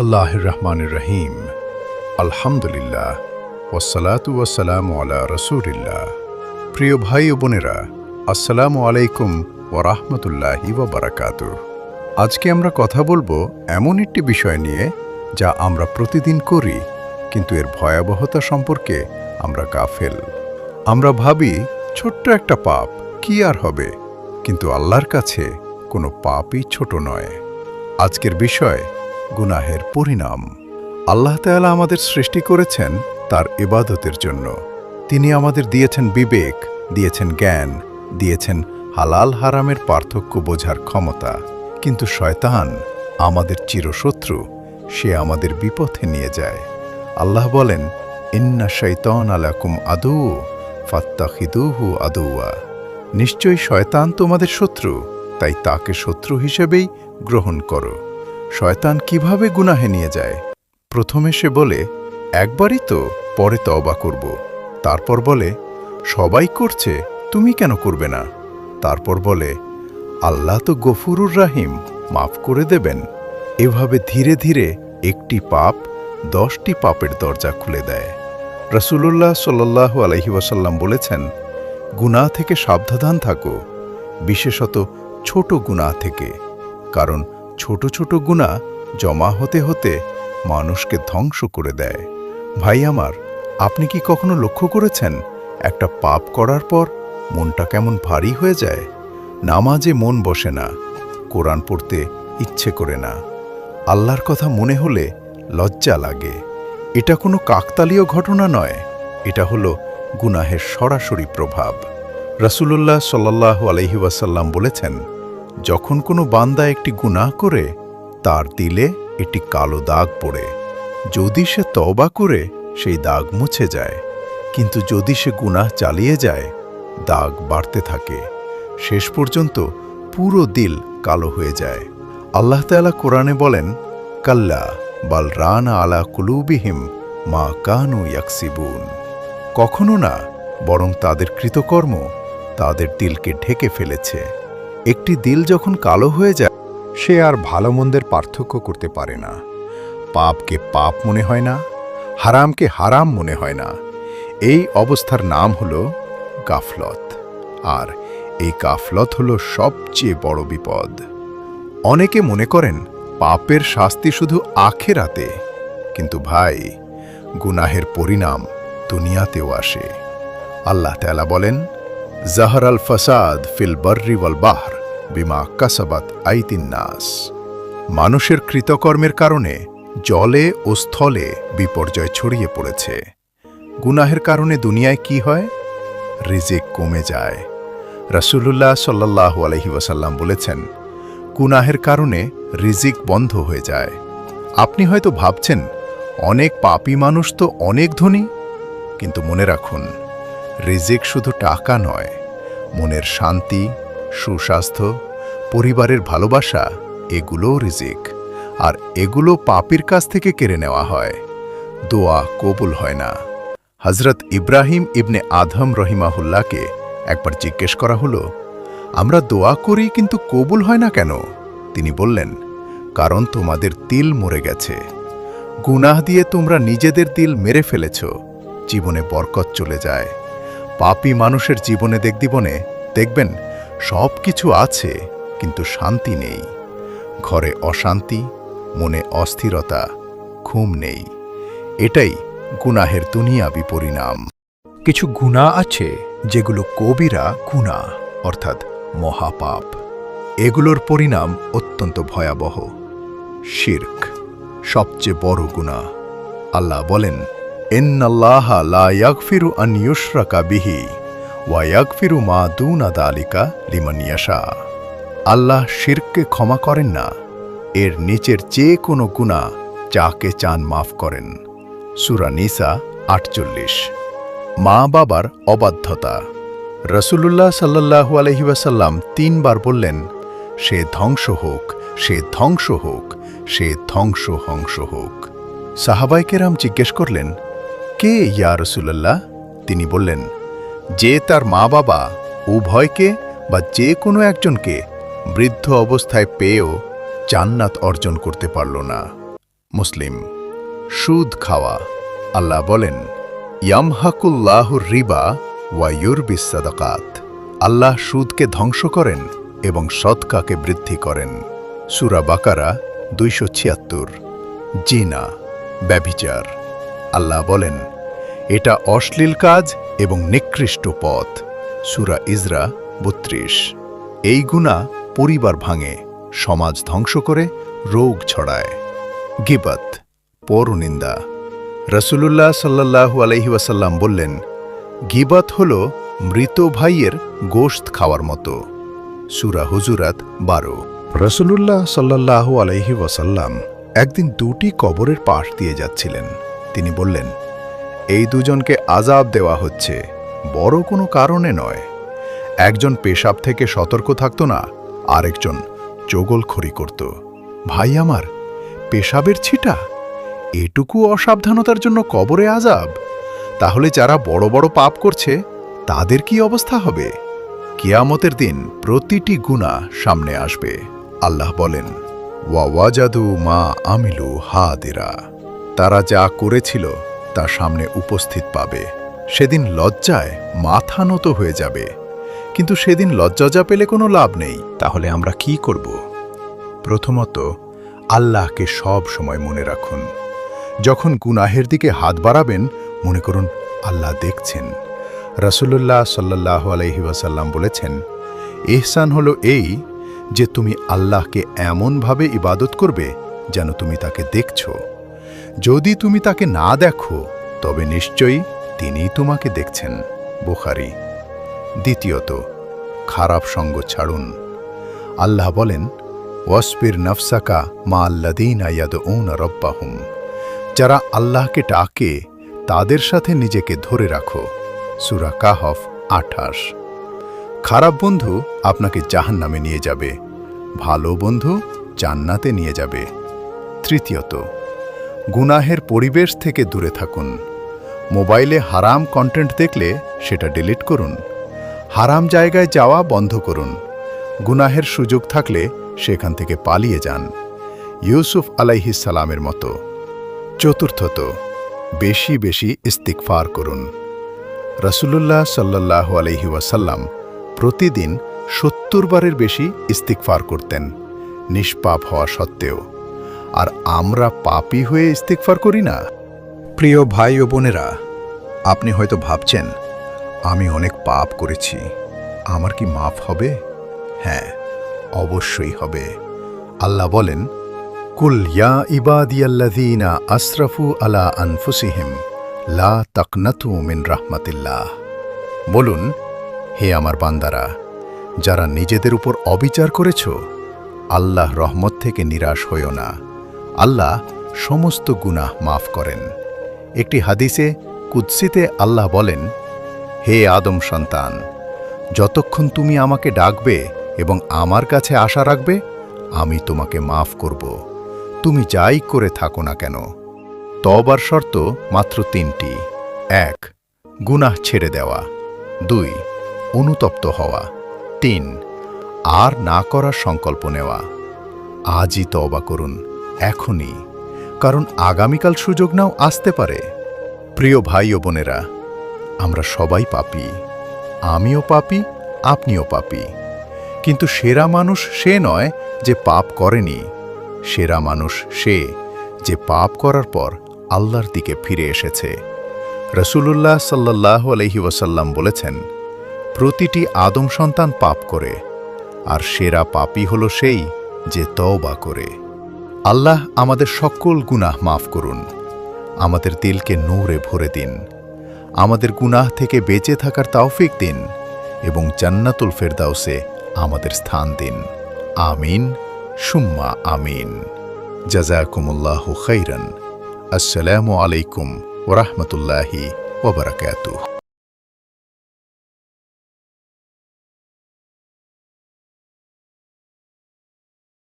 আল্লাহির রহমানির রহিম। আলহামদুলিল্লাহ, ওয়াসসালাতু ওয়াসসালামু আলা রাসূলিল্লাহ। প্রিয় ভাই ও বোনেরা, আসসালামু আলাইকুম ওয়া রাহমাতুল্লাহি ওয়া বারাকাতুহু। আজকে আমরা কথা বলবো এমন একটি বিষয় নিয়ে যা আমরা প্রতিদিন করি, কিন্তু এর ভয়াবহতা সম্পর্কে আমরা গাফেল। আমরা ভাবি ছোট্ট একটা পাপ, কি আর হবে, কিন্তু আল্লাহর কাছে কোনো পাপই ছোট নয়। আজকের বিষয় গুনাহের পরিণাম। আল্লাহ তাআলা আমাদের সৃষ্টি করেছেন তার ইবাদতের জন্য। তিনি আমাদের দিয়েছেন বিবেক, দিয়েছেন জ্ঞান, দিয়েছেন হালাল হারামের পার্থক্য বোঝার ক্ষমতা। কিন্তু শয়তান আমাদের চিরশত্রু, সে আমাদের বিপথে নিয়ে যায়। আল্লাহ বলেন, ইন্না শাইতানা লাকুম আদু ফাত্তাখিদুহু আদুয়া। নিশ্চয়ই শয়তান তোমাদের শত্রু, তাই তাকে শত্রু হিসেবেই গ্রহণ করো। শয়তান কিভাবে গুনাহে নিয়ে যায়? প্রথমে সে বলে, একবারই তো, পরে তওবা করব। তারপর বলে, সবাই করছে, তুমি কেন করবে না? তারপর বলে, আল্লাহ তো গফুরুর রাহিম, মাফ করে দেবেন। এভাবে ধীরে ধীরে একটি পাপ 10টি পাপের দরজা খুলে দেয়। রাসূলুল্লাহ সাল্লাল্লাহু আলাইহি ওয়াসাল্লাম বলেছেন, গুনাহ থেকে সাবধান থাকো, বিশেষত ছোট গুনাহ থেকে, কারণ ছোট ছোট গুনাহ জমা হতে হতে মানুষকে ধ্বংস করে দেয়। ভাই আমার, আপনি কি কখনো লক্ষ্য করেছেন একটা পাপ করার পর মনটা কেমন ভারী হয়ে যায়? নামাজে মন বসে না, কোরআন পড়তে ইচ্ছে করে না, আল্লাহর কথা মনে হলে লজ্জা লাগে। এটা কোনো কাকতালীয় ঘটনা নয়, এটা হলো গুনাহের সরাসরি প্রভাব। রাসূলুল্লাহ সাল্লাল্লাহু আলাইহি ওয়াসাল্লাম বলেছেন, যখন কোনো বান্দা একটি গুনাহ করে, তার দিলে একটি কালো দাগ পড়ে। যদি সে তওবা করে, সেই দাগ মুছে যায়, কিন্তু যদি সে গুনাহ চালিয়ে যায়, দাগ বাড়তে থাকে, শেষ পর্যন্ত পুরো দিল কালো হয়ে যায়। আল্লাহ তাআলা কোরআনে বলেন, কাল্লা বাল রানা আলা কুলুবিহিম মা কানু ইয়াকসিবুন। কখনো না, বরং তাদের কৃতকর্ম তাদের দিলকে ঢেকে ফেলেছে। একটি দিল যখন কালো হয়ে যায়, সে আর ভালো মন্দের পার্থক্য করতে পারে না। পাপকে পাপ মনে হয় না, হারামকে হারাম মনে হয় না। এই অবস্থার নাম হল গাফলত। আর এই গাফলত হল সবচেয়ে বড় বিপদ। অনেকে মনে করেন পাপের শাস্তি শুধু আখিরাতে, কিন্তু ভাই, গুনাহের পরিণাম দুনিয়াতেও আসে। আল্লাহ তাআলা বলেন, জাহরাল ফাসাদ ফিল বাররি ওয়াল বাহর বিমা কাসাবাত আইদিন নাস। মানুষের কৃতকর্মের কারণে জলে ও স্থলে বিপর্যয় ছড়িয়ে পড়েছে। গুনাহের কারণে দুনিয়ায় কি হয়? রিজিক কমে যায়। রাসূলুল্লাহ সাল্লাল্লাহু আলাইহি ওয়াসাল্লাম বলেছেন, গুনাহের কারণে রিজিক বন্ধ হয়ে যায়। আপনি হয়তো ভাবছেন, অনেক পাপী মানুষ তো অনেক ধনী, কিন্তু মনে রাখুন, রিজিক শুধু টাকা নয়, মনের শান্তি, সুস্বাস্থ্য, পরিবারের ভালোবাসা, এগুলোও রিজিক। আর এগুলো পাপীর কাছ থেকে কেড়ে নেওয়া হয়। দোয়া কবুল হয় না। হযরত ইব্রাহিম ইবনে আদম রহিমাহুল্লাহকে একবার জিজ্ঞেস করা হলো, আমরা দোয়া করি কিন্তু কবুল হয় না কেন? তিনি বললেন, কারণ তোমাদের তিল মরে গেছে। গুনাহ দিয়ে তোমরা নিজেদের দিল মেরে ফেলেছ, জীবনে বরকত চলে যায়। পাপী মানুষের জীবনে দেখবেন সব কিছু আছে, কিন্তু শান্তি নেই। ঘরে অশান্তি, মনে অস্থিরতা, ঘুম নেই। এটাই গুনাহের দুনিয়াবি পরিণাম। কিছু গুনাহ আছে যেগুলো কবিরা গুনাহ, অর্থাৎ মহাপাপ। এগুলোর পরিণাম অত্যন্ত ভয়াবহ। শিরক সবচেয়ে বড় গুনাহ। আল্লাহ বলেন, ইন্নাল্লাহা লা ইয়াগফিরু আন ইউশরাকা বিহি ওয়া ইয়াগফিরু মা দুনা যালিকা লিমান ইয়াশা। আল্লাহ শিরককে ক্ষমা করেন না, এর নিচের যে কোনো গুনাহ যাকে চান মাফ করেন। সূরা নিসা 48। মা বাবার অবাধ্যতা। রাসূলুল্লাহ সাল্লাল্লাহু আলাইহি ওয়াসাল্লাম 3 বার বললেন, সে ধ্বংস হোক, সে ধ্বংস হোক, সে ধ্বংস হোক। সাহাবায়ে কেরাম জিজ্ঞেস করলেন, কে ইয়া রাসূলুল্লাহ? তিনি বললেন, যে তার মা বাবা উভয়কে বা যে কোনো একজনকে বৃদ্ধ অবস্থায় পেয়েও জান্নাত অর্জন করতে পারল না। মুসলিম। সুদ খাওয়া। আল্লাহ বলেন, ইয়ামহাকুল্লাহুর রিবা ওয়া ইউরবিস সাদাকাত। আল্লাহ সুদকে ধ্বংস করেন এবং সদকাকে বৃদ্ধি করেন। সূরা বাকারা 276। জিনা, ব্যভিচার। আল্লাহ বলেন, এটা অশ্লীল কাজ এবং নিকৃষ্ট পথ। সূরা ইজরা 32। এই গুনাহ পরিবার ভাঙে, সমাজ ধ্বংস করে, রোগ ছড়ায়। গীবত, পরনিন্দা। রাসূলুল্লাহ সাল্লাল্লাহু আলাইহি ওয়াসাল্লাম বললেন, গীবত হল মৃত ভাইয়ের গোশত খাওয়ার মতো। সূরা হুজুরাত 12। রাসূলুল্লাহ সাল্লাল্লাহু আলাইহি ওয়াসাল্লাম একদিন দুটি কবরের পাশ দিয়ে যাচ্ছিলেন। তিনি বললেন, এই দুজনকে আযাব দেওয়া হচ্ছে, বড় কোনো কারণে নয়। একজন পেশাব থেকে সতর্ক থাকত না, আরেকজন চগলখড়ি করত। ভাই আমার, পেশাবের ছিটা, এটুকু অসাবধানতার জন্য কবরে আযাব? তাহলে যারা বড় বড় পাপ করছে তাদের কি অবস্থা হবে? কিয়ামতের দিন প্রতিটি গুনাহ সামনে আসবে। আল্লাহ বলেন, ওয়াওয়াজাদু মা আমিলু হাদিরা। তারা যা করেছিল তা সামনে উপস্থিত পাবে। সেদিন লজ্জায় মাথা নত হয়ে যাবে। কিন্তু সেদিন লজ্জা পেলে কোনো লাভ নেই। তাহলে আমরা কি করব? প্রথমত, আল্লাহকে সব সময় মনে রাখুন। যখন গুনাহের দিকে হাত বাড়াবেন, মনে করুন আল্লাহ দেখছেন। রাসূলুল্লাহ সাল্লাল্লাহু আলাইহি ওয়াসাল্লাম বলেছেন, ইহসান হলো এই যে তুমি আল্লাহকে এমনভাবে ইবাদত করবে যেন তুমি তাকে দেখছ। যদি তুমি তাকে না দেখো, তবে নিশ্চয়ই তিনিই তোমাকে দেখছেন। বুখারী। দ্বিতীয়ত, খারাপ সঙ্গ ছাড়ুন। আল্লাহ বলেন, ওয়াসবির নফসাকা মা আল্লাযীনা ইয়াদউনা রাব্বাহুম। যারা আল্লাহকে ডাকে তাদের সাথে নিজেকে ধরে রাখো। সূরা কাহফ 28। খারাপ বন্ধু আপনাকে জাহান্নামে নিয়ে যাবে, ভালো বন্ধু জান্নাতে নিয়ে যাবে। তৃতীয়ত, গুনাহের পরিবেশ থেকে দূরে থাকুন। মোবাইলে হারাম কন্টেন্ট দেখলে সেটা ডিলিট করুন। হারাম জায়গায় যাওয়া বন্ধ করুন। গুনাহের সুযোগ থাকলে সেখান থেকে পালিয়ে যান, ইউসুফ আলাইহিস সালামের মতো। চতুর্থত, বেশি বেশি ইস্তিগফার করুন। রাসূলুল্লাহ সাল্লাল্লাহু আলাইহি ওয়াসাল্লাম প্রতিদিন 70 বারের বেশি ইস্তিগফার করতেন, নিষ্পাপ হওয়া সত্ত্বেও। আর আমরা পাপী হয়ে ইস্তিগফার করি না। প্রিয় ভাই ও বোনেরা, আপনি হয়তো ভাবছেন, আমি অনেক পাপ করেছি, আমার কি মাফ হবে? হ্যাঁ, অবশ্যই হবে। আল্লাহ বলেন, কুল ইয়া ইবাদিয়াল্লাযীনা আসরাফু আলা আনফুসিহিম লা তাকনাতু মিন রাহমাতিল্লাহ। বলুন, হে আমার বান্দারা, যারা নিজেদের উপর অবিচার করেছ, আল্লাহ রহমত থেকে নিরাশ হইও না। আল্লাহ সমস্ত গুনাহ মাফ করেন। একটি হাদিসে কুদসিতে আল্লাহ বলেন, হে আদম সন্তান, যতক্ষণ তুমি আমাকে ডাকবে এবং আমার কাছে আশা রাখবে, আমি তোমাকে মাফ করব, তুমি যাই করে থাকো না কেন। তওবার শর্ত মাত্র 3টি। 1. গুনাহ ছেড়ে দেওয়া। 2. অনুতপ্ত হওয়া। 3. আর না করার সংকল্প নেওয়া। আজই তওবা করুন, এখনই, কারণ আগামীকাল সুযোগ নাও আসতে পারে। প্রিয় ভাই ও বোনেরা, আমরা সবাই পাপী। আমিও পাপী, আপনিও পাপী। কিন্তু সেরা মানুষ সে নয় যে পাপ করেনি। সেরা মানুষ সে যে পাপ করার পর আল্লাহর দিকে ফিরে এসেছে। রাসূলুল্লাহ সাল্লাল্লাহু আলাইহি ওয়াসাল্লাম বলেছেন, প্রতিটি আদম সন্তান পাপ করে, আর সেরা পাপী হল সেই যে তওবা করে। আল্লাহ আমাদের সকল গুনাহ মাফ করুন। আমাদের দিলকে নূরে ভরে দিন। আমাদের গুনাহ থেকে বেঁচে থাকার তৌফিক দিন এবং জান্নাতুল ফেরদাউসে আমাদের স্থান দিন। আমিন সুম্মা আমিন। জাযাকুমুল্লাহু খাইরান। আসসালামু আলাইকুম ওয়া রাহমাতুল্লাহি ওয়া বারাকাতুহু।